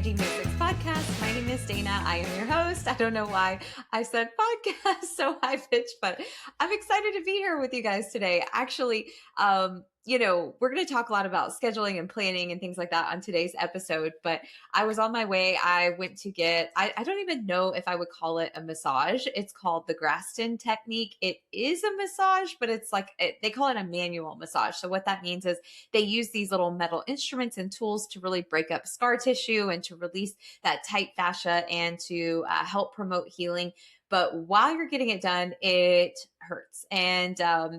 Hygiene podcast. My name is Dana. I am your host. I don't know why I said podcast so high pitched, but I'm excited to be here with you guys today. Actually, we're going to talk a lot about scheduling and planning and things like that on today's episode, but I was on my way. I went to get, I don't even know if I would call it a massage. It's called the Graston technique. It is a massage, but it's like, they call it a manual massage. So what that means is they use these little metal instruments and tools to really break up scar tissue and to release that tight fascia and to help promote healing. But while you're getting it done, it hurts and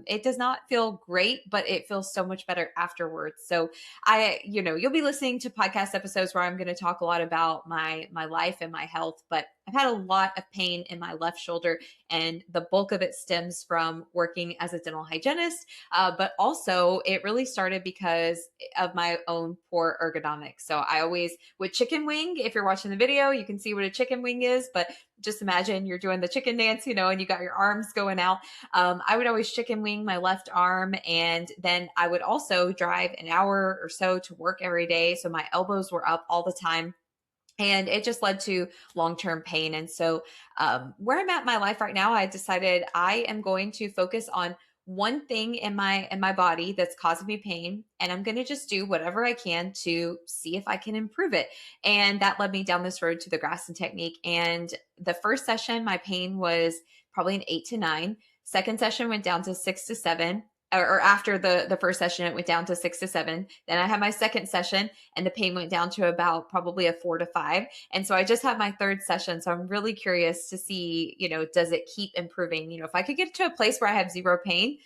it does not feel great, but it feels so much better afterwards. So you'll be listening to podcast episodes where I'm going to talk a lot about my life and my health, but I've had a lot of pain in my left shoulder, and the bulk of it stems from working as a dental hygienist. But also it really started because of my own poor ergonomics. So I always would chicken wing. If you're watching the video, you can see what a chicken wing is, but just imagine you're doing the chicken dance, and you got your arms going out. I would always chicken wing my left arm. And then I would also drive an hour or so to work every day. So my elbows were up all the time. And it just led to long-term pain. And so where I'm at in my life right now, I decided I am going to focus on one thing in my body that's causing me pain, and I'm going to just do whatever I can to see if I can improve it. And that led me down this road to the Graston technique. And the first session, my pain was probably an 8 to 9. Second session went down to 6 to 7. Or after the first session, it went down to 6 to 7. Then I had my second session and the pain went down to about probably a 4 to 5. And so I just had my third session. So I'm really curious to see, does it keep improving? If I could get to a place where I have zero pain,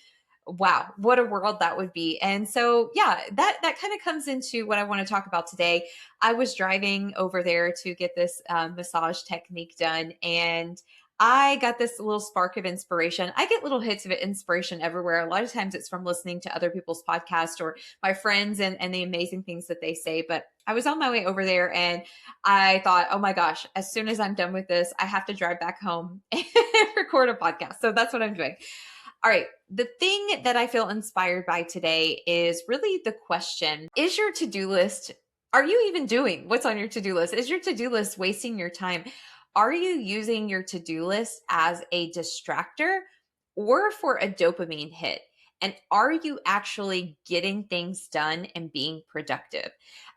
wow, what a world that would be. And so, yeah, that kind of comes into what I want to talk about today. I was driving over there to get this massage technique done, and I got this little spark of inspiration. I get little hits of inspiration everywhere. A lot of times it's from listening to other people's podcasts or my friends and the amazing things that they say. But I was on my way over there and I thought, oh my gosh, as soon as I'm done with this, I have to drive back home and record a podcast. So that's what I'm doing. All right. The thing that I feel inspired by today is really the question, is your to-do list, are you even doing what's on your to-do list? Is your to-do list wasting your time? Are you using your to-do list as a distractor or for a dopamine hit? And are you actually getting things done and being productive?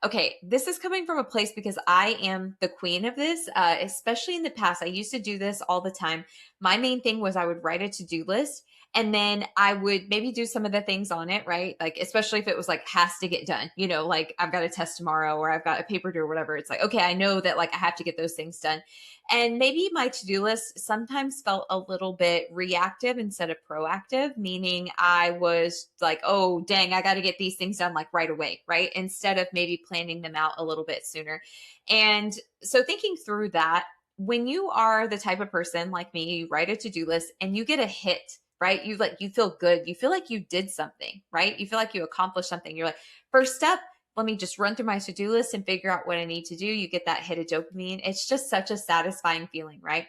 Okay, this is coming from a place because I am the queen of this, especially in the past. I used to do this all the time. My main thing was I would write a to-do list and then I would maybe do some of the things on it, right? Like, especially if it was like has to get done, like I've got a test tomorrow or I've got a paper due or whatever. It's like, okay, I know that like I have to get those things done. And maybe my to-do list sometimes felt a little bit reactive instead of proactive, meaning I was like, oh, dang, I got to get these things done like right away, right? Instead of maybe planning them out a little bit sooner. And so thinking through that, when you are the type of person like me, you write a to-do list and you get a hit, right? You feel good. You feel like you did something, right? You feel like you accomplished something. You're like, first step, let me just run through my to-do list and figure out what I need to do. You get that hit of dopamine. It's just such a satisfying feeling, right?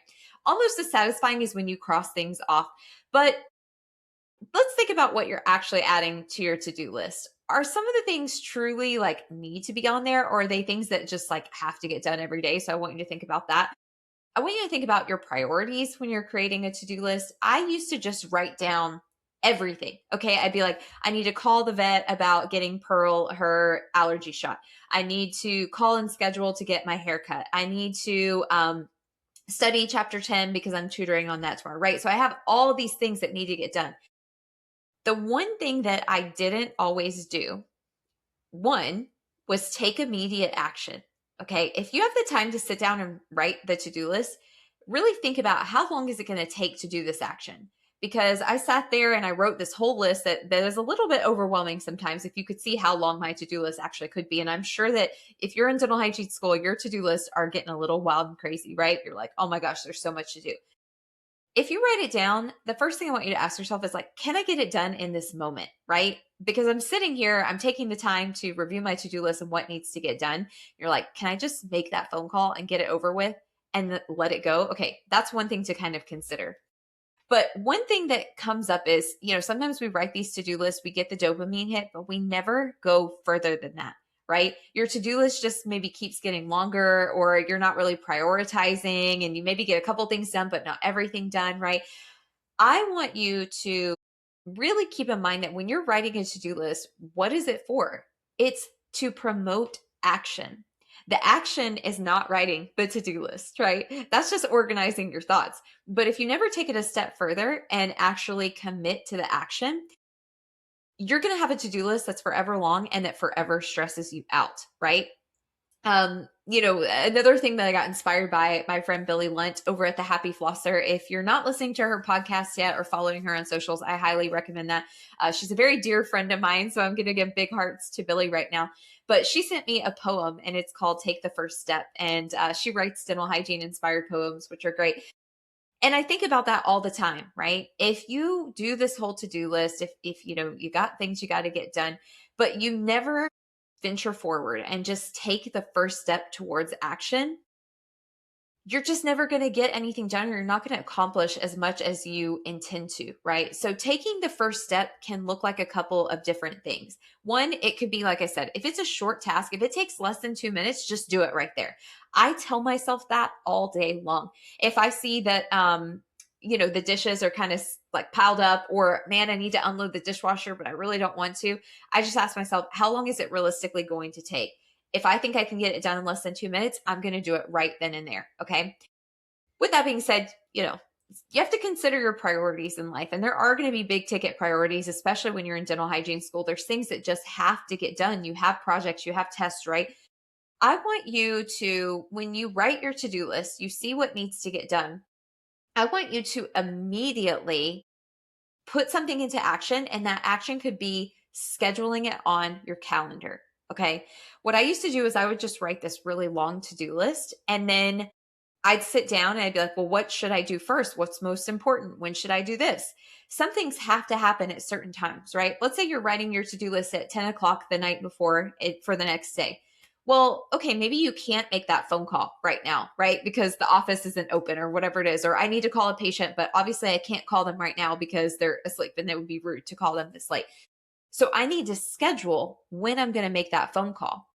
Almost as satisfying as when you cross things off. But let's think about what you're actually adding to your to-do list. Are some of the things truly like need to be on there, or are they things that just like have to get done every day? So I want you to think about that. I want you to think about your priorities when you're creating a to-do list. I used to just write down everything. Okay. I'd be like, I need to call the vet about getting Pearl her allergy shot. I need to call and schedule to get my haircut. I need to study chapter 10 because I'm tutoring on that tomorrow, right? So I have all these things that need to get done. The one thing that I didn't always do, one, was take immediate action. Okay. If you have the time to sit down and write the to-do list, really think about how long is it going to take to do this action? Because I sat there and I wrote this whole list that is a little bit overwhelming sometimes if you could see how long my to-do list actually could be. And I'm sure that if you're in dental hygiene school, your to-do lists are getting a little wild and crazy, right? You're like, oh my gosh, there's so much to do. If you write it down, the first thing I want you to ask yourself is like, can I get it done in this moment, right? Because I'm sitting here, I'm taking the time to review my to-do list and what needs to get done. You're like, can I just make that phone call and get it over with and let it go? Okay, that's one thing to kind of consider. But one thing that comes up is, sometimes we write these to-do lists, we get the dopamine hit, but we never go further than that, right? Your to-do list just maybe keeps getting longer, or you're not really prioritizing and you maybe get a couple things done, but not everything done, right? I want you to really keep in mind that when you're writing a to do list, what is it for? It's to promote action. The action is not writing the to do list, right? That's just organizing your thoughts. But if you never take it a step further and actually commit to the action, you're going to have a to do list that's forever long and that forever stresses you out, right? Another thing that I got inspired by my friend Billy Lunt over at the Happy Flosser. If you're not listening to her podcast yet or following her on socials, I highly recommend that. She's a very dear friend of mine, so I'm going to give big hearts to Billy right now. But she sent me a poem, and it's called "Take the First Step," and she writes dental hygiene inspired poems, which are great. And I think about that all the time, right? If you do this whole to-do list, if you got things you got to get done, but you never venture forward and just take the first step towards action, you're just never going to get anything done, or you're not going to accomplish as much as you intend to, right? So taking the first step can look like a couple of different things. One, it could be, like I said, if it's a short task, if it takes less than 2 minutes, just do it right there. I tell myself that all day long. If I see that, the dishes are kind of like piled up, or man, I need to unload the dishwasher, but I really don't want to, I just ask myself, how long is it realistically going to take? If I think I can get it done in less than 2 minutes, I'm going to do it right then and there. Okay. With that being said, you have to consider your priorities in life. And there are going to be big ticket priorities, especially when you're in dental hygiene school. There's things that just have to get done. You have projects, you have tests, right? I want you to, when you write your to-do list, you see what needs to get done. I want you to immediately put something into action, and that action could be scheduling it on your calendar. Okay. What I used to do is I would just write this really long to-do list, and then I'd sit down and I'd be like, well, what should I do first? What's most important? When should I do this? Some things have to happen at certain times, right? Let's say you're writing your to-do list at 10 o'clock the night before it for the next day. Well, okay, maybe you can't make that phone call right now, right? Because the office isn't open or whatever it is, or I need to call a patient, but obviously I can't call them right now because they're asleep and it would be rude to call them this late. So I need to schedule when I'm going to make that phone call.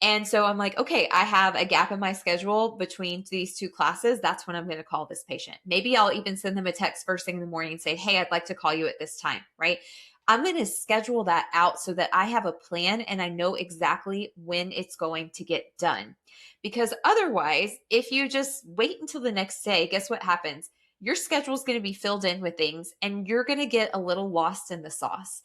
And so I'm like, okay, I have a gap in my schedule between these two classes. That's when I'm going to call this patient. Maybe I'll even send them a text first thing in the morning and say, hey, I'd like to call you at this time, right? I'm going to schedule that out so that I have a plan and I know exactly when it's going to get done. Because otherwise, if you just wait until the next day, guess what happens? Your schedule is going to be filled in with things and you're going to get a little lost in the sauce.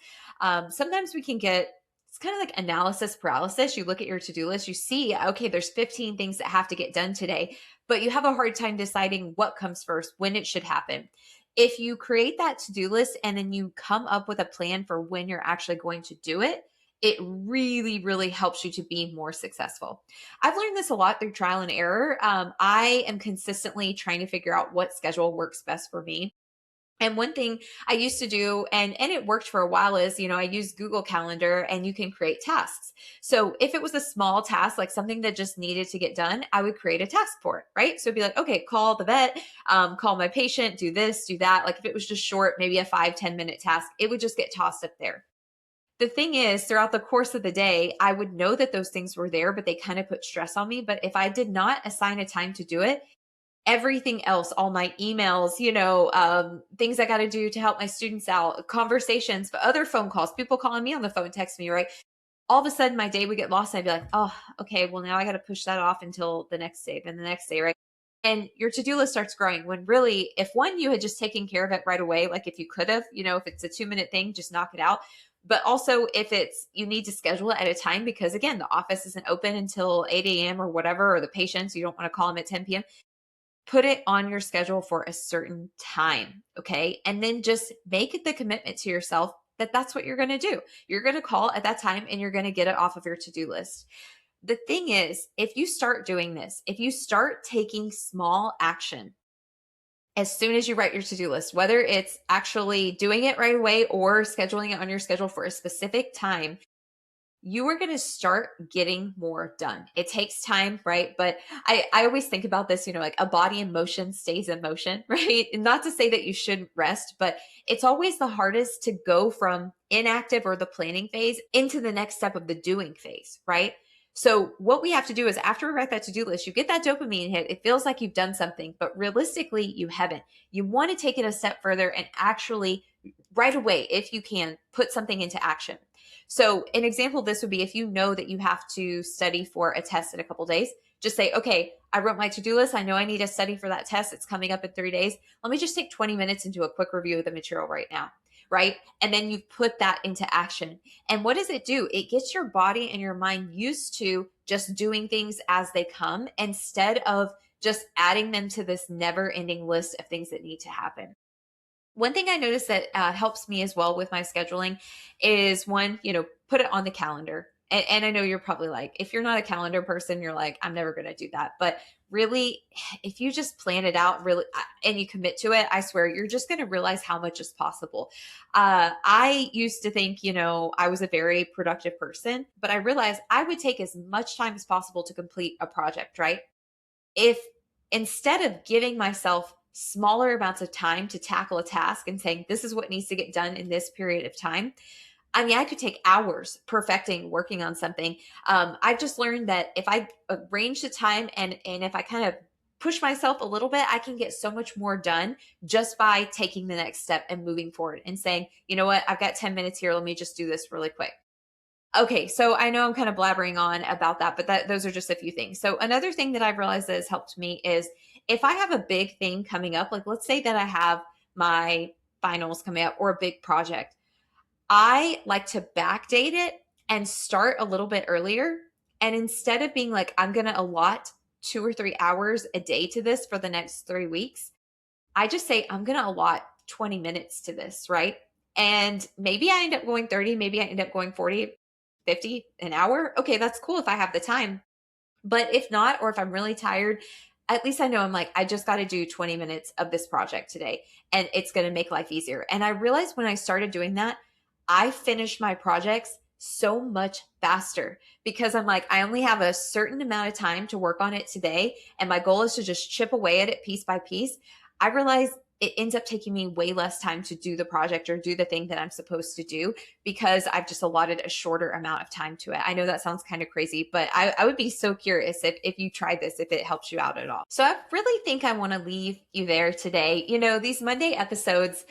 Sometimes we can get, it's kind of like analysis paralysis. You look at your to-do list, you see, okay, there's 15 things that have to get done today, but you have a hard time deciding what comes first, when it should happen. If you create that to-do list and then you come up with a plan for when you're actually going to do it, it really, really helps you to be more successful. I've learned this a lot through trial and error. I am consistently trying to figure out what schedule works best for me. And one thing I used to do, and it worked for a while, is, I use Google Calendar and you can create tasks. So if it was a small task, like something that just needed to get done, I would create a task for it, right? So it'd be like, okay, call the vet, call my patient, do this, do that. Like if it was just short, maybe a 5-10 minute task, it would just get tossed up there. The thing is, throughout the course of the day, I would know that those things were there, but they kind of put stress on me. But if I did not assign a time to do it, everything else, all my emails, things I got to do to help my students out, conversations, but other phone calls, people calling me on the phone, text me, right? All of a sudden my day would get lost. And I'd be like, oh, okay, well now I got to push that off until the next day, then the next day, right? And your to-do list starts growing when really, if one, you had just taken care of it right away, like if you could have, if it's a 2-minute thing, just knock it out. But also if it's, you need to schedule it at a time because again, the office isn't open until 8 a.m. or whatever, or the patients, you don't want to call them at 10 p.m. Put it on your schedule for a certain time. Okay. And then just make the commitment to yourself that that's what you're going to do. You're going to call at that time and you're going to get it off of your to-do list. The thing is, if you start doing this, if you start taking small action as soon as you write your to-do list, whether it's actually doing it right away or scheduling it on your schedule for a specific time, you are going to start getting more done. It takes time, right? But I always think about this, like a body in motion stays in motion, right? And not to say that you shouldn't rest, but it's always the hardest to go from inactive or the planning phase into the next step of the doing phase, right? So what we have to do is after we write that to-do list, you get that dopamine hit. It feels like you've done something, but realistically, you haven't. You want to take it a step further and actually right away, if you can, put something into action. So an example of this would be if you know that you have to study for a test in a couple days, just say, okay, I wrote my to-do list. I know I need to study for that test. It's coming up in 3 days. Let me just take 20 minutes and do a quick review of the material right now. Right. And then you put that into action. And what does it do? It gets your body and your mind used to just doing things as they come instead of just adding them to this never ending list of things that need to happen. One thing I noticed that helps me as well with my scheduling is one, put it on the calendar. And I know you're probably like, if you're not a calendar person, you're like, I'm never going to do that. But really, if you just plan it out really and you commit to it, I swear you're just going to realize how much is possible. I used to think, I was a very productive person, but I realized I would take as much time as possible to complete a project, right? If instead of giving myself smaller amounts of time to tackle a task and saying, this is what needs to get done in this period of time, I mean, I could take hours perfecting, working on something. I've just learned that if I arrange the time and if I kind of push myself a little bit, I can get so much more done just by taking the next step and moving forward and saying, you know what, I've got 10 minutes here. Let me just do this really quick. Okay, so I know I'm kind of blabbering on about that, but those are just a few things. So another thing that I've realized that has helped me is if I have a big thing coming up, like let's say that I have my finals coming up or a big project, I like to backdate it and start a little bit earlier. And instead of being like, I'm going to allot 2 or 3 hours a day to this for the next 3 weeks, I just say, I'm going to allot 20 minutes to this, right? And maybe I end up going 30, maybe I end up going 40, 50 an hour. Okay, that's cool if I have the time. But if not, or if I'm really tired, at least I know I'm like, I just got to do 20 minutes of this project today and it's going to make life easier. And I realized when I started doing that, I finished my projects so much faster because I'm like, I only have a certain amount of time to work on it today. And my goal is to just chip away at it piece by piece. I realize it ends up taking me way less time to do the project or do the thing that I'm supposed to do because I've just allotted a shorter amount of time to it. I know that sounds kind of crazy, but I would be so curious if you tried this, if it helps you out at all. So I really think I want to leave you there today. These Monday episodes,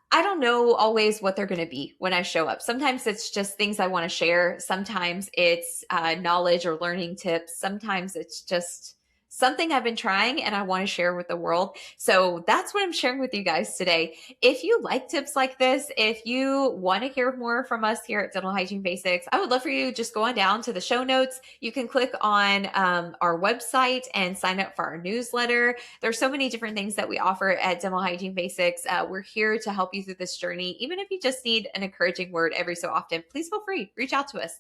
I don't know always what they're going to be when I show up. Sometimes it's just things I want to share. Sometimes it's knowledge or learning tips. Sometimes it's just something I've been trying and I want to share with the world. So that's what I'm sharing with you guys today. If you like tips like this, if you want to hear more from us here at Dental Hygiene Basics, I would love for you to just go on down to the show notes. You can click on our website and sign up for our newsletter. There's so many different things that we offer at Dental Hygiene Basics. We're here to help you through this journey. Even if you just need an encouraging word every so often, please feel free, reach out to us.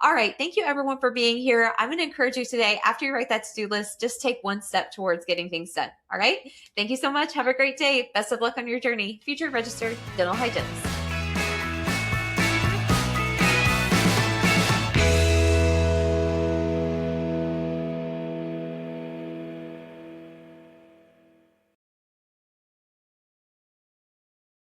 All right. Thank you everyone for being here. I'm going to encourage you today, after you write that to-do list, just take one step towards getting things done. All right. Thank you so much. Have a great day. Best of luck on your journey. Future registered dental hygienist.